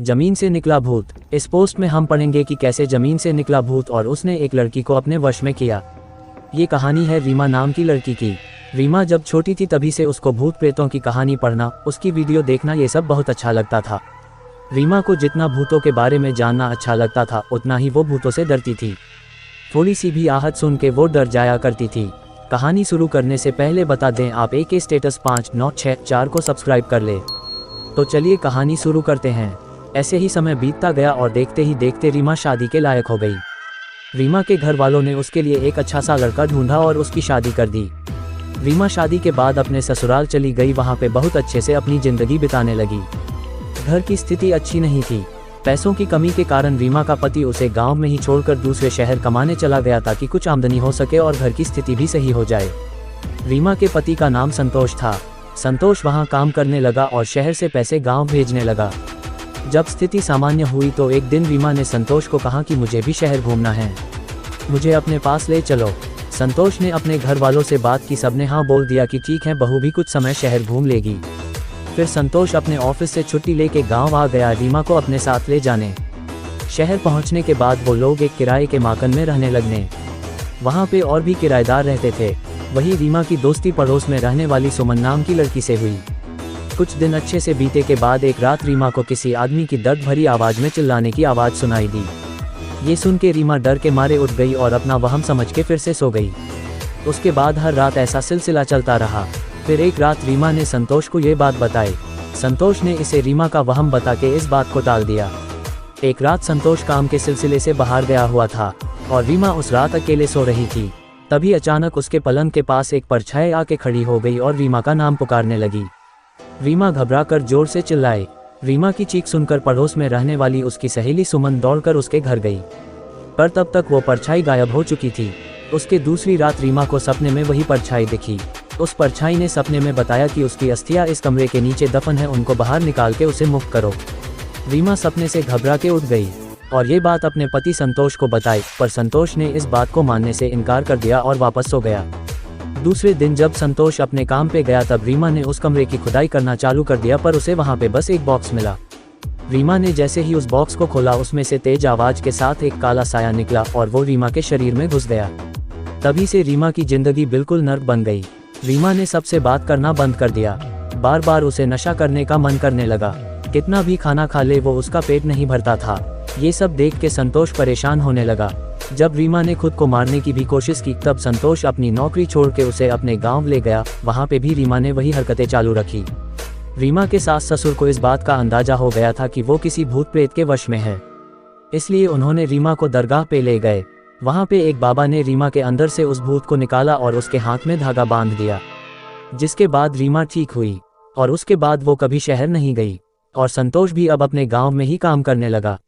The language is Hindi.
जमीन से निकला भूत। इस पोस्ट में हम पढ़ेंगे कि कैसे जमीन से निकला भूत और उसने एक लड़की को अपने वश में किया। ये कहानी है रीमा नाम की लड़की की। रीमा जब छोटी थी तभी से उसको भूत प्रेतों की कहानी पढ़ना, उसकी वीडियो देखना ये सब बहुत अच्छा लगता था। रीमा को जितना भूतों के बारे में जानना अच्छा लगता था उतना ही वो भूतों से डरती थी। थोड़ी सी भी आहट सुन के वो डर जाया करती थी। कहानी शुरू करने से पहले बता दें आप AK स्टेटस 5964 को सब्सक्राइब कर ले। तो चलिए कहानी शुरू करते हैं। ऐसे ही समय बीतता गया और देखते ही देखते रीमा शादी के लायक हो गई। रीमा के घर वालों ने उसके लिए एक अच्छा सा लड़का ढूंढा और उसकी शादी कर दी। रीमा शादी के बाद अपने ससुराल चली गई, वहाँ पे बहुत अच्छे से अपनी जिंदगी बिताने लगी। घर की स्थिति अच्छी नहीं थी। पैसों की कमी के कारण रीमा का पति उसे गांव में ही छोड़कर दूसरे शहर कमाने चला गया ताकि कुछ आमदनी हो सके और घर की स्थिति भी सही हो जाए। रीमा के पति का नाम संतोष था। संतोष वहां काम करने लगा और शहर से पैसे गांव भेजने लगा। जब स्थिति सामान्य हुई तो एक दिन रीमा ने संतोष को कहा कि मुझे भी शहर घूमना है, मुझे अपने पास ले चलो। संतोष ने अपने घर वालों से बात की, सबने हाँ बोल दिया कि ठीक है, बहू भी कुछ समय शहर घूम लेगी। फिर संतोष अपने ऑफिस से छुट्टी लेके गांव आ गया रीमा को अपने साथ ले जाने। शहर पहुंचने के बाद वो लोग एक किराए के मकान में रहने लगने। वहां पे और भी किराएदार रहते थे। वही रीमा की दोस्ती पड़ोस में रहने वाली सुमन नाम की लड़की से हुई। कुछ दिन अच्छे से बीते के बाद एक रात रीमा को किसी आदमी की दर्द भरी आवाज़ में चिल्लाने की आवाज़ सुनाई दी। ये सुन के रीमा डर के मारे उठ गई और अपना वहम समझ के फिर से सो गई। उसके बाद हर रात ऐसा सिलसिला चलता रहा। फिर एक रात रीमा ने संतोष को ये बात बताई। संतोष ने इसे रीमा का वहम बता के इस बात को टाल दिया। एक रात संतोष काम के सिलसिले से बाहर गया हुआ था और रीमा उस रात अकेले सो रही थी। तभी अचानक उसके पलंग के पास एक परछाई आके खड़ी हो गई और रीमा का नाम पुकारने लगी। रीमा घबराकर जोर से चिल्लाई। रीमा की चीख सुनकर पड़ोस में रहने वाली उसकी सहेली सुमन दौड़कर उसके घर गई, पर तब तक वो परछाई गायब हो चुकी थी। उसके दूसरी रात रीमा को सपने में वही परछाई दिखी। उस परछाई ने सपने में बताया कि उसकी अस्थियां इस कमरे के नीचे दफन है, उनको बाहर निकाल के उसे मुक्त करो। रीमा सपने से घबरा के उठ गई और ये बात अपने पति संतोष को बताई, पर संतोष ने इस बात को मानने से इनकार कर दिया और वापस सो गया। दूसरे दिन जब संतोष अपने काम पे गया तब रीमा ने उस कमरे की खुदाई करना चालू कर दिया, पर उसे वहाँ पे बस एक बॉक्स मिला। रीमा ने जैसे ही उस बॉक्स को खोला उसमें से तेज आवाज के साथ एक काला साया निकला और वो रीमा के शरीर में घुस गया। तभी से रीमा की जिंदगी बिल्कुल नर्क बन गई। रीमा ने सबसे बात करना बंद कर दिया। बार बार उसे नशा करने का मन करने लगा। कितना भी खाना खा ले वो उसका पेट नहीं भरता था। ये सब देख के संतोष परेशान होने लगा। जब रीमा ने खुद को मारने की भी कोशिश की तब संतोष अपनी नौकरी छोड़ के उसे अपने गांव ले गया। वहां पे भी रीमा ने वही हरकतें चालू रखी। रीमा के सास ससुर को इस बात का अंदाजा हो गया था कि वो किसी भूत प्रेत के वश में है, इसलिए उन्होंने रीमा को दरगाह पे ले गए। वहां पे एक बाबा ने रीमा के अंदर से उस भूत को निकाला और उसके हाथ में धागा बांध दिया, जिसके बाद रीमा ठीक हुई और उसके बाद वो कभी शहर नहीं गई और संतोष भी अब अपने गाँव में ही काम करने लगा।